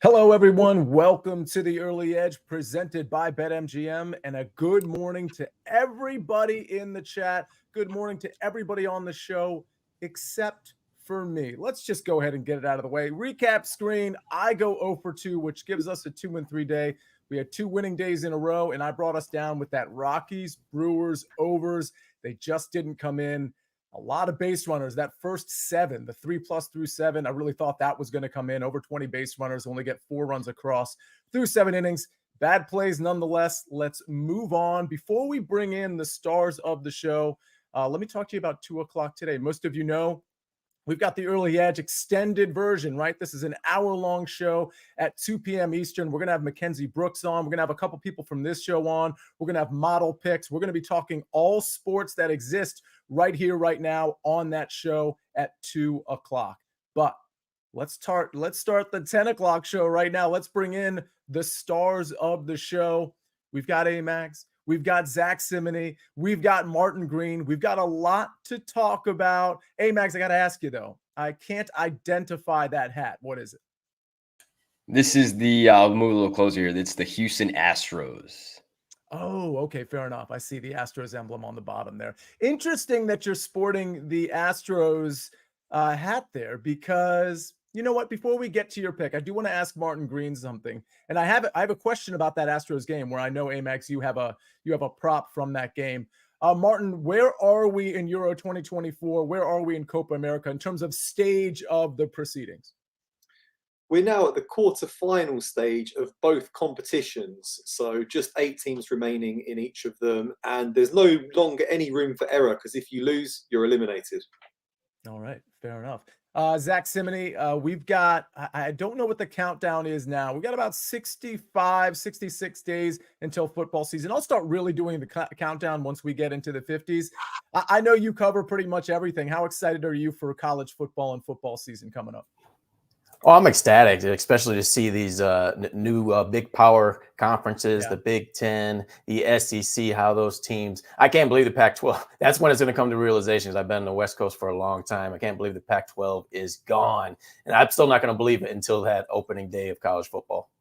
Hello, everyone. Welcome to the Early Edge presented by BetMGM, and a good morning to everybody in the chat. Good morning to everybody on the show, except for me. Let's just go ahead and get it out of the way. Recap screen. I go 0 for 2, which gives us a 2-3 day. We had 2 winning days in a row, and I brought us down with that Rockies, Brewers, overs. They just didn't come in. A lot of base runners. That first 7, the 3+ through 7, I really thought that was going to come in. Over 20 base runners, only get 4 runs across through 7 innings. Bad plays nonetheless. Let's move on. Before we bring in the stars of the show, let me talk to you about 2 o'clock today. Most of you know we've got the Early Edge extended version, right? This is an hour-long show at 2 p.m. Eastern. We're going to have Mackenzie Brooks on. We're going to have a couple people from this show on. We're going to have model picks. We're going to be talking all sports that exist right here, right now on that show at 2 o'clock. But let's start the 10 o'clock show right now. Let's bring in the stars of the show. We've got Amags. We've got Zack Cimini. We've got Martin Green. We've got a lot to talk about. Amags, I got to ask you, though. I can't identify that hat. What is it? This is the, I'll move a little closer here. It's the Houston Astros. Oh, okay, fair enough. I see the Astros emblem on the bottom there. Interesting that you're sporting the Astros hat there, because you know what? Before we get to your pick, I do want to ask Martin Green something, and I have a question about that Astros game where I know Amags, you have a prop from that game. Martin, where are we in Euro 2024? Where are we in Copa America in terms of stage of the proceedings? We're now at the quarter-final stage of both competitions, so just 8 teams remaining in each of them, and there's no longer any room for error, because if you lose, you're eliminated. All right, fair enough. Zack Cimini, we've got, I don't know what the countdown is now. We've got about 65, 66 days until football season. I'll start really doing the countdown once we get into the 50s. I know you cover pretty much everything. How excited are you for college football and football season coming up? Oh, I'm ecstatic, especially to see these new big power conferences, the Big Ten, the SEC, how those teams. I can't believe the Pac-12. That's when it's going to come to realizations. I've been on the West Coast for a long time. I can't believe the Pac-12 is gone. And I'm still not going to believe it until that opening day of college football.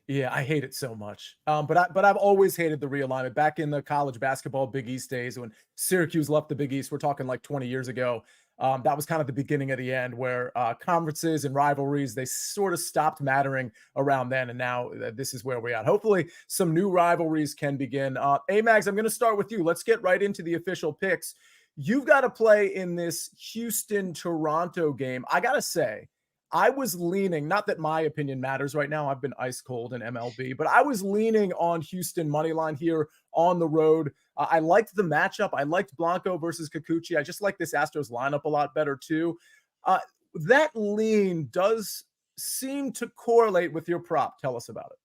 Yeah, I hate it so much. But I've always hated the realignment. Back in the college basketball Big East days when Syracuse left the Big East, we're talking like 20 years ago. That was kind of the beginning of the end, where conferences and rivalries, they sort of stopped mattering around then. And now this is where we're at. Hopefully some new rivalries can begin. Amags, I'm going to start with you. Let's get right into the official picks. You've got to play in this Houston-Toronto game. I got to say, I was leaning, not that my opinion matters right now, I've been ice cold in MLB, but I was leaning on Houston money line here on the road. I liked the matchup. I liked Blanco versus Kikuchi. I just like this Astros lineup a lot better too. That lean does seem to correlate with your prop. Tell us about it.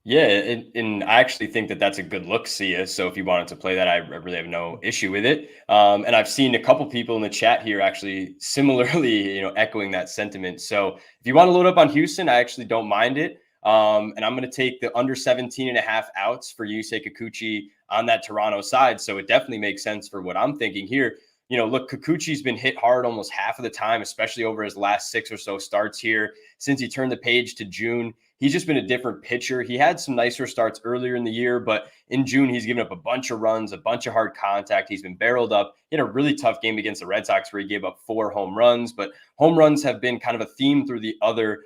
Yeah, and I actually think that that's a good look, Sia. So if you wanted to play that, I really have no issue with it. And I've seen a couple people in the chat here actually similarly, echoing that sentiment. So if you want to load up on Houston, I actually don't mind it. And I'm going to take the under 17.5 outs for Yusei Kikuchi on that Toronto side. So it definitely makes sense for what I'm thinking here. Look, Kikuchi's been hit hard almost half of the time, especially over his last 6 or so starts here. Since he turned the page to June, he's just been a different pitcher. He had some nicer starts earlier in the year, but in June, he's given up a bunch of runs, a bunch of hard contact. He's been barreled up. He had a really tough game against the Red Sox where he gave up 4 home runs, but home runs have been kind of a theme through the other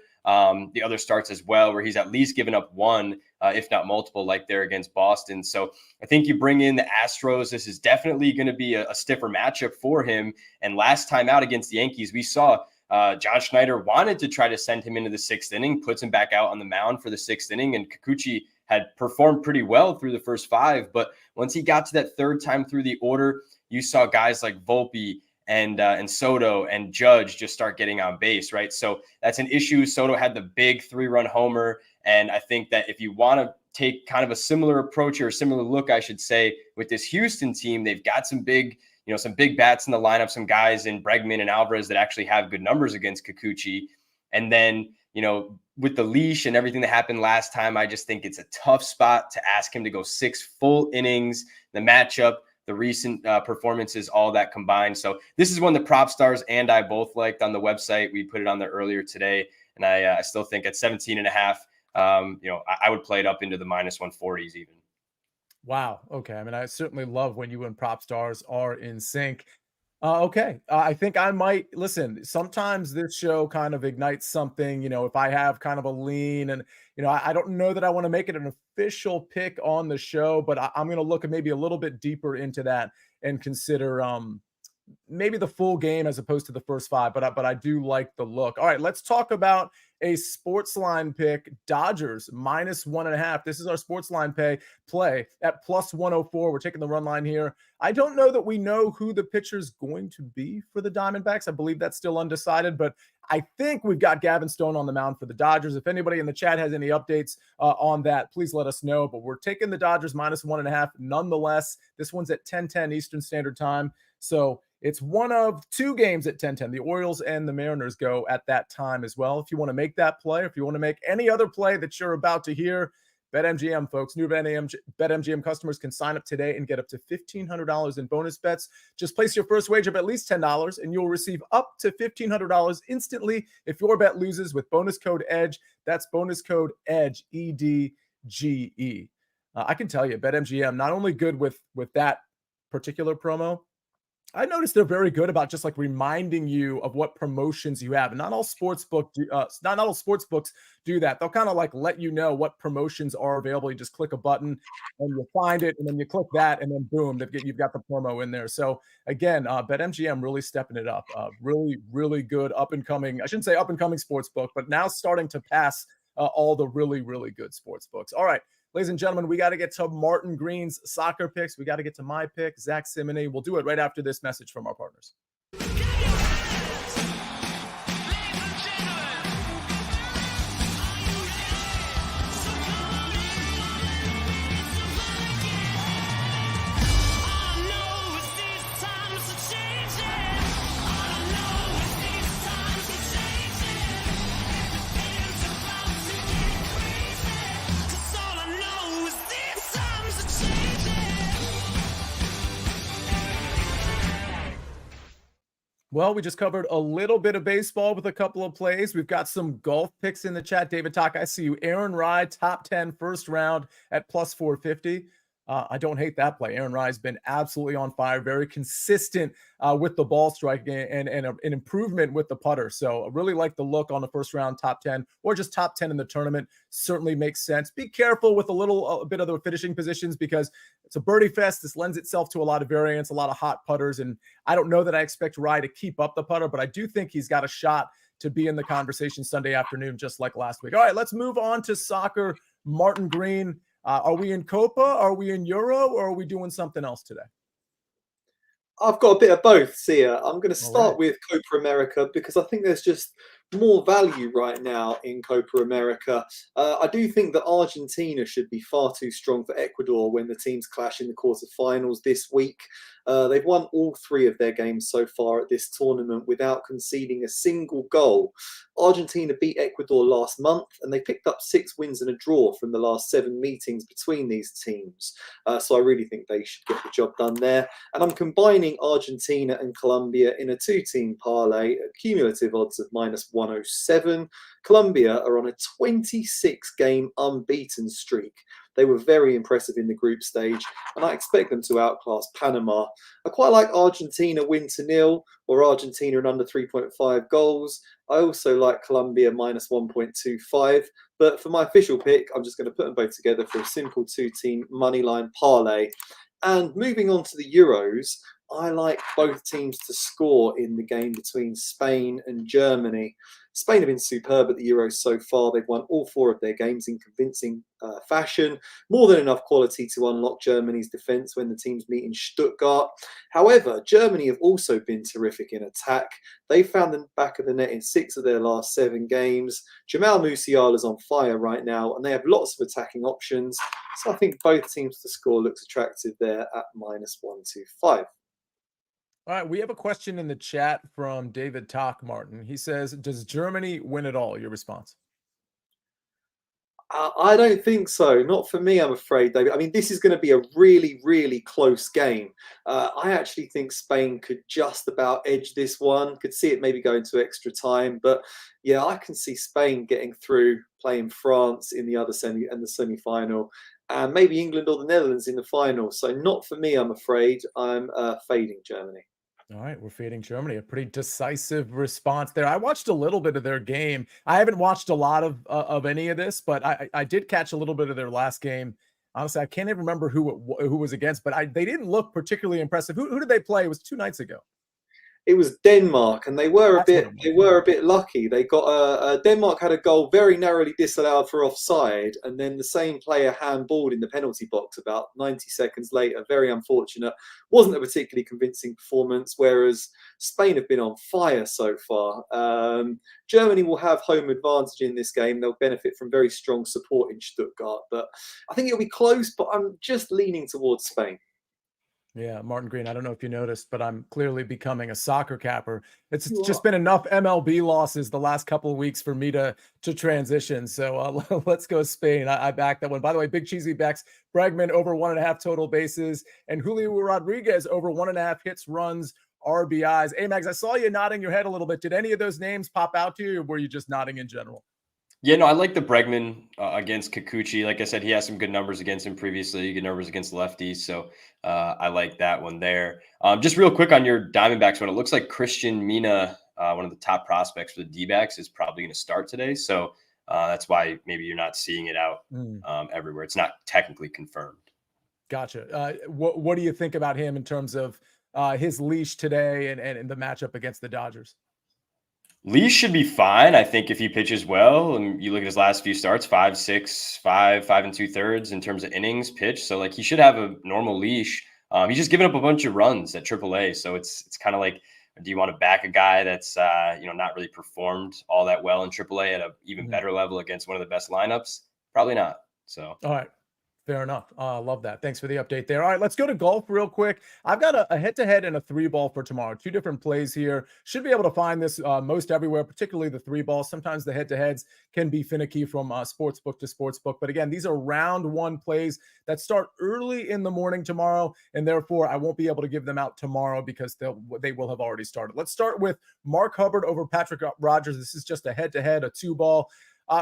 starts as well, where he's at least given up 1, if not multiple, like there against Boston. So I think you bring in the Astros. This is definitely going to be a stiffer matchup for him. And last time out against the Yankees, we saw John Schneider wanted to try to send him into the 6th inning, puts him back out on the mound for the 6th inning, and Kikuchi had performed pretty well through the first 5. But once he got to that 3rd time through the order, you saw guys like Volpe and Soto and Judge just start getting on base, right? So that's an issue. Soto had the big 3-run homer. And I think that if you want to take kind of a similar approach or a similar look, I should say, with this Houston team, they've got some big bats in the lineup, some guys in Bregman and Alvarez that actually have good numbers against Kikuchi. And then, with the leash and everything that happened last time, I just think it's a tough spot to ask him to go 6 full innings. The matchup, the recent performances, all that combined. So this is one the prop stars and I both liked on the website. We put it on there earlier today, and I still think at 17.5, I would play it up into the -140s even. Wow. Okay. I mean, I certainly love when you and prop stars are in sync. Okay. I think I might listen. Sometimes this show kind of ignites something, if I have kind of a lean and, I don't know that I want to make it an official pick on the show, but I'm going to look at maybe a little bit deeper into that and consider, maybe the full game as opposed to the first five, but I do like the look. All right, let's talk about a sports line pick. Dodgers -1.5. This is our sports line play at +104. We're taking the run line here. I don't know that we know who the pitcher's going to be for the Diamondbacks. I believe that's still undecided, but I think we've got Gavin Stone on the mound for the Dodgers. If anybody in the chat has any updates on that, please let us know. But we're taking the Dodgers -1.5 nonetheless. This one's at 10:10 Eastern Standard Time. So it's one of two games at 10:10. The Orioles and the Mariners go at that time as well. If you want to make that play, or if you want to make any other play that you're about to hear, BetMGM, folks. New BetMGM customers can sign up today and get up to $1,500 in bonus bets. Just place your first wager of at least $10, and you'll receive up to $1,500 instantly if your bet loses with bonus code EDGE. That's bonus code EDGE, EDGE. I can tell you, BetMGM, not only good with that particular promo, I noticed they're very good about just like reminding you of what promotions you have. And not all sports books do that. They'll kind of like let you know what promotions are available. You just click a button and you find it, and then you click that, and then boom, you've got the promo in there. So again, BetMGM really stepping it up. Really, really good up and coming. I shouldn't say up and coming sports book, but now starting to pass all the really, really good sports books. All right. Ladies and gentlemen, we got to get to Martin Green's soccer picks. We got to get to my pick, Zack Cimini. We'll do it right after this message from our partners. Well, we just covered a little bit of baseball with a couple of plays. We've got some golf picks in the chat. David Talk, I see you. Aaron Rye, top 10 first round at +450. I don't hate that play. Aaron Rye's been absolutely on fire, very consistent with the ball strike and an improvement with the putter. So I really like the look on the first round, top 10, or just top 10 in the tournament. Certainly makes sense. Be careful with a bit of the finishing positions because it's a birdie fest. This lends itself to a lot of variance, a lot of hot putters. And I don't know that I expect Rye to keep up the putter, but I do think he's got a shot to be in the conversation Sunday afternoon, just like last week. All right, let's move on to soccer. Martin Green. Are we in Copa? Are we in Euro? Or are we doing something else today? I've got a bit of both, Sia. I'm going to start with Copa America because I think there's just more value right now in Copa America. I do think that Argentina should be far too strong for Ecuador when the teams clash in the quarterfinals this week. They've won all 3 of their games so far at this tournament without conceding a single goal. Argentina beat Ecuador last month, and they picked up 6 wins and a draw from the last 7 meetings between these teams. So I really think they should get the job done there. And I'm combining Argentina and Colombia in a 2-team parlay at cumulative odds of -107. Colombia are on a 26-game unbeaten streak. They were very impressive in the group stage, and I expect them to outclass Panama. I quite like Argentina win to 0 or Argentina in under 3.5 goals. I also like Colombia -1.25. But for my official pick, I'm just going to put them both together for a simple 2-team moneyline parlay. And moving on to the Euros, I like both teams to score in the game between Spain and Germany. Spain have been superb at the Euros so far. They've won all 4 of their games in convincing fashion. More than enough quality to unlock Germany's defence when the teams meet in Stuttgart. However, Germany have also been terrific in attack. They found the back of the net in 6 of their last 7 games. Jamal Musiala's on fire right now, and they have lots of attacking options. So I think both teams to score looks attractive there at -125. All right, we have a question in the chat from David Talk, Martin. He says, does Germany win it all? Your response? I don't think so. Not for me, I'm afraid, David. I mean, this is going to be a really, really close game. I actually think Spain could just about edge this one. Could see it maybe going to extra time, but yeah, I can see Spain getting through, playing France in the other semi-final, and maybe England or the Netherlands in the final. So not for me, I'm afraid. I'm fading Germany. All right, we're fading Germany. A pretty decisive response there. I watched a little bit of their game. I haven't watched a lot of any of this, but I did catch a little bit of their last game. Honestly, I can't even remember who was against, but they didn't look particularly impressive. Who did they play? It was 2 nights ago. It was Denmark, and they were That's what it was. a bit lucky. They got Denmark had a goal very narrowly disallowed for offside, and then the same player handballed in the penalty box about 90 seconds later. Very unfortunate. Wasn't a particularly convincing performance. Whereas Spain have been on fire so far. Germany will have home advantage in this game. They'll benefit from very strong support in Stuttgart, but I think it'll be close. But I'm just leaning towards Spain. Yeah, Martin Green, I don't know if you noticed, but I'm clearly becoming a soccer capper. It's You just are. been enough MLB losses the last couple of weeks for me to transition. So let's go Spain. I back that one. By the way, Big Cheesy backs Bregman over 1.5 total bases and Julio Rodriguez over 1.5 hits, runs, RBIs. Amags, I saw you nodding your head a little bit. Did any of those names pop out to you, or were you just nodding in general? Yeah, no, I like the Bregman against Kikuchi. Like I said, he has some good numbers against him previously, good numbers against lefties. So I like that one there. Just real quick on your Diamondbacks one, it looks like Christian Mina, one of the top prospects for the D-backs, is probably going to start today. So that's why maybe you're not seeing it out everywhere. It's not technically confirmed. Gotcha. What do you think about him in terms of his leash today and the matchup against the Dodgers? Lee should be fine. I think if he pitches well, and you look at his last few starts, 5, 6, 5, 5 2/3 in terms of innings pitched. So like he should have a normal leash. He's just given up a bunch of runs at AAA. So it's kind of like, do you want to back a guy that's not really performed all that well in AAA at an even better level against one of the best lineups? Probably not. So all right. Fair enough. Love that. Thanks for the update there. All right, let's go to golf real quick. I've got a head-to-head and a 3-ball for tomorrow. 2 different plays here. Should be able to find this most everywhere, particularly the 3-ball. Sometimes the head-to-heads can be finicky from sportsbook to sportsbook. But again, these are round 1 plays that start early in the morning tomorrow, and therefore I won't be able to give them out tomorrow because they will have already started. Let's start with Mark Hubbard over Patrick Rogers. This is just a head-to-head, a 2-ball.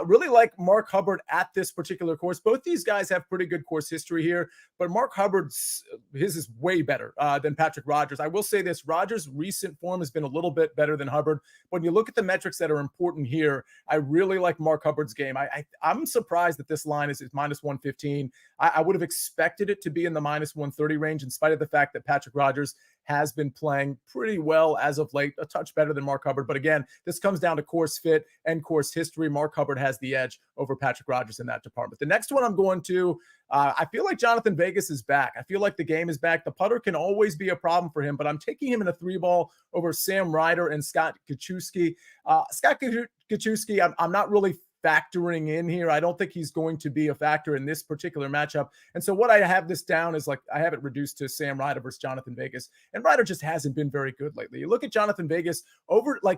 Really like Mark Hubbard at this particular course. Both these guys have pretty good course history here, but Mark Hubbard's his is way better than Patrick Rogers. I will say this: Rogers' recent form has been a little bit better than Hubbard. When you look at the metrics that are important here, I really like Mark Hubbard's game. I'm surprised that this line is minus 115. I would have expected it to be in the minus 130 range, in spite of the fact that Patrick Rogers has been playing pretty well as of late, a touch better than Mark Hubbard. But again, this comes down to course fit and course history. Mark Hubbard has the edge over Patrick Rogers in that department. The next one I'm going to, I feel like Jonathan Vegas is back. I feel like the game is back. The putter can always be a problem for him, but I'm taking him in a 3-ball over Sam Ryder and Scott Kachewski. Scott Kachewski, I'm not really factoring in here. I don't think he's going to be a factor in this particular matchup. And so what I have this down is like, I have it reduced to Sam Ryder versus Jonathan Vegas. And Ryder just hasn't been very good lately. You look at Jonathan Vegas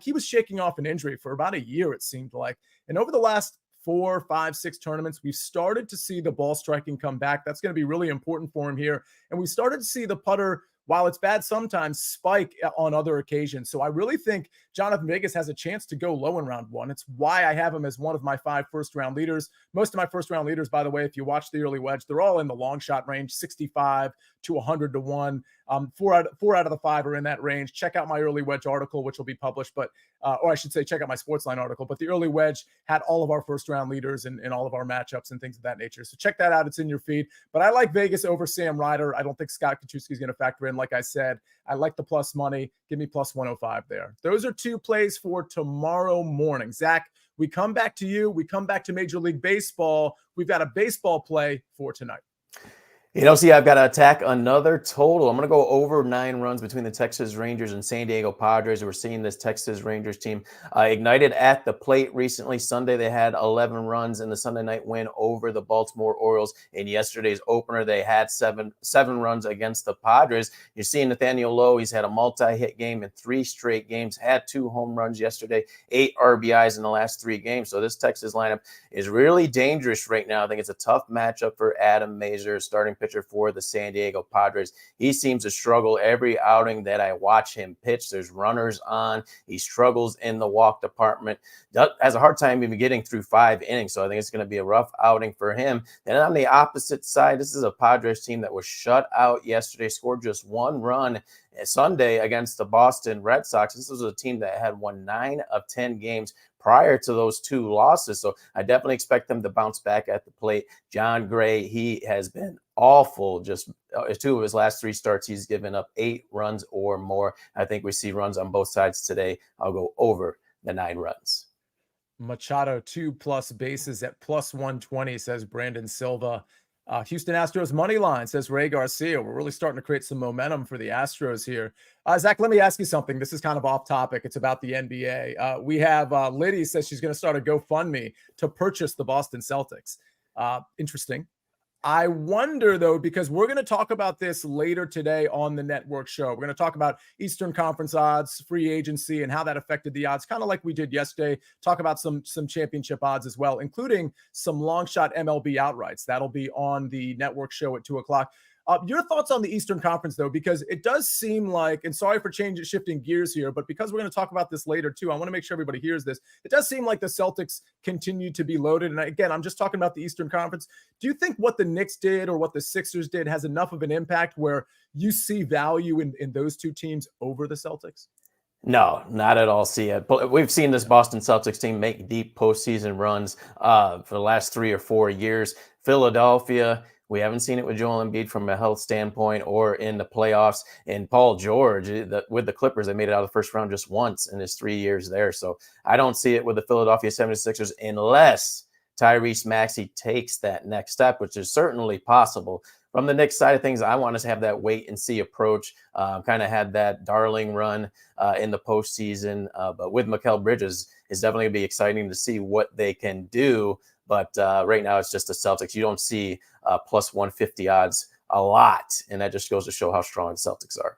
he was shaking off an injury for about a year, it seemed like. And over the last 4, 5, 6 tournaments, we've started to see the ball striking come back. That's going to be really important for him here. And we started to see the putter, while it's bad sometimes, spike on other occasions. So I really think Jonathan Vegas has a chance to go low in round 1. It's why I have him as one of my 5 first-round leaders. Most of my first-round leaders, by the way, if you watch the early wedge, they're all in the long shot range, 65 to 100 to 1. 4 out of the 5 are in that range. Check out my early wedge article, which will be published, or I should say check out my SportsLine article. But the early wedge had all of our first-round leaders and all of our matchups and things of that nature. So check that out. It's in your feed. But I like Vegas over Sam Ryder. I don't think Scott Kachewski is going to factor in. Like I said, I like the plus money. Give me plus 105 there. Those are 2 plays for tomorrow morning. Zach, we come back to you. We come back to Major League Baseball. We've got a baseball play for tonight. See, I've got to attack another total. I'm going to go over 9 runs between the Texas Rangers and San Diego Padres. We're seeing this Texas Rangers team ignited at the plate recently. Sunday, they had 11 runs in the Sunday night win over the Baltimore Orioles. In yesterday's opener, they had seven runs against the Padres. You're seeing Nathaniel Lowe. He's had a multi-hit game in 3 straight games, had 2 home runs yesterday, 8 RBIs in the last 3 games. So this Texas lineup is really dangerous right now. I think it's a tough matchup for Adam Mazur, starting pitcher for the San Diego Padres. He seems to struggle every outing that I watch him pitch. There's runners on. He struggles in the walk department. Has a hard time even getting through 5 innings. So I think it's going to be a rough outing for him. And on the opposite side, this is a Padres team that was shut out yesterday, scored just 1 run Sunday against the Boston Red Sox. This was a team that had won 9 of 10 games prior to those 2 losses. So I definitely expect them to bounce back at the plate. John Gray, he has been awful. Just 2 of his last 3 starts, he's given up 8 runs or more. I think we see runs on both sides today. I'll go over the 9 runs. Machado 2+ bases at +120, says Brandon Silva. Houston Astros money line, says Ray Garcia. We're really starting to create some momentum for the Astros here. Zach, let me ask you something. This is kind of off topic. It's about the NBA. We have Liddy says she's going to start a GoFundMe to purchase the Boston Celtics. Interesting. I wonder, though, because we're going to talk about this later today on the network show. We're going to talk about Eastern Conference odds, free agency, and how that affected the odds, kind of like we did yesterday. Talk about some championship odds as well, including some long shot MLB outrights. That'll be on the network show at 2 o'clock. Your thoughts on the Eastern Conference, though, because it does seem like, and sorry for shifting gears here, but because we're going to talk about this later too, I want to make sure everybody hears this. It does seem like the Celtics continue to be loaded. And again, I'm just talking about the Eastern Conference. Do you think what the Knicks did or what the Sixers did has enough of an impact where you see value in those 2 teams over the Celtics? No, not at all. But we've seen this Boston Celtics team make deep postseason runs for the last 3 or 4 years. Philadelphia, we haven't seen it with Joel Embiid from a health standpoint or in the playoffs. And Paul George, with the Clippers, they made it out of the first round just once in his 3 years there. So I don't see it with the Philadelphia 76ers unless Tyrese Maxey takes that next step, which is certainly possible. From the Knicks side of things, I want us to have that wait and see approach. Kind of had that darling run in the postseason, but with Mikal Bridges, it's definitely going to be exciting to see what they can do. But right now, it's just the Celtics. You don't see +150 odds a lot, and that just goes to show how strong the Celtics are.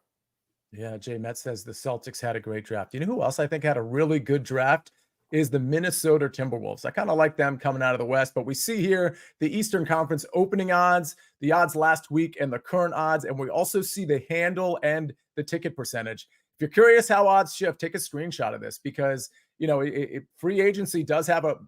Yeah, Jay Metz says the Celtics had a great draft. You know who else I think had a really good draft? Is the Minnesota Timberwolves. I kind of like them coming out of the West, but we see here the Eastern Conference opening odds, the odds last week, and the current odds, and we also see the handle and the ticket percentage. If you're curious how odds shift, take a screenshot of this because, free agency does have a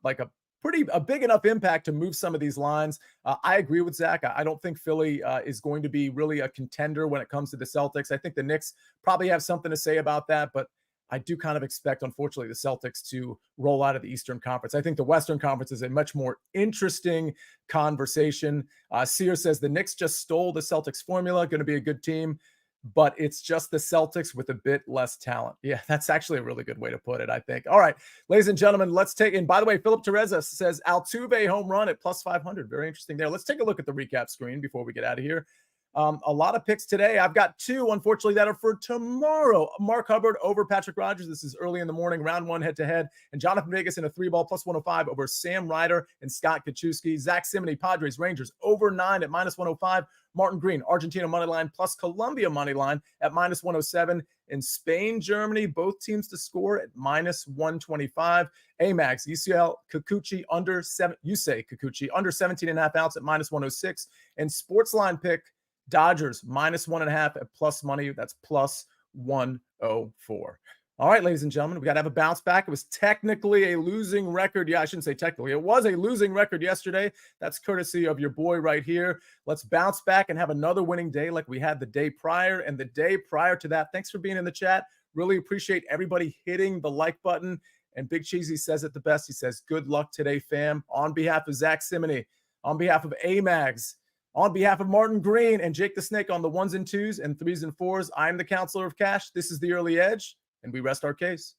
big enough impact to move some of these lines. I agree with Zach. I don't think Philly is going to be really a contender when it comes to the Celtics. I think the Knicks probably have something to say about that, but I do kind of expect, unfortunately, the Celtics to roll out of the Eastern Conference. I think the Western Conference is a much more interesting conversation. Sear says the Knicks just stole the Celtics formula, going to be a good team, but it's just the Celtics with a bit less talent. Yeah, that's actually a really good way to put it, I think. All right, ladies and gentlemen, let's take, and by the way, Philip Teresa says Altuve home run at +500. Very interesting there. Let's take a look at the recap screen before we get out of here. A lot of picks today. I've got 2, unfortunately, that are for tomorrow. Mark Hubbard over Patrick Rogers. This is early in the morning, round 1 head-to-head. And Jonathan Vegas in a 3-ball +105 over Sam Ryder and Scott Kachewski. Zack Cimini, Padres, Rangers over 9 at -105. Martin Green, Argentina money line plus Colombia money line at -107. In Spain, Germany, both teams to score at -125. Amags, UCL Kikuchi under 7. You say Kikuchi under 17.5 outs at -106. And SportsLine pick Dodgers -1.5 at plus money. That's +104. All right, ladies and gentlemen, we got to have a bounce back. It was technically a losing record. Yeah, I shouldn't say technically. It was a losing record yesterday. That's courtesy of your boy right here. Let's bounce back and have another winning day like we had the day prior and the day prior to that. Thanks for being in the chat. Really appreciate everybody hitting the like button. And Big Cheesy says it the best. He says, good luck today, fam. On behalf of Zack Cimini, on behalf of Amags, on behalf of Martin Green and Jake the Snake on the 1s and 2s and 3s and 4s, I'm the Counselor of Cash. This is the Early Edge, and we rest our case.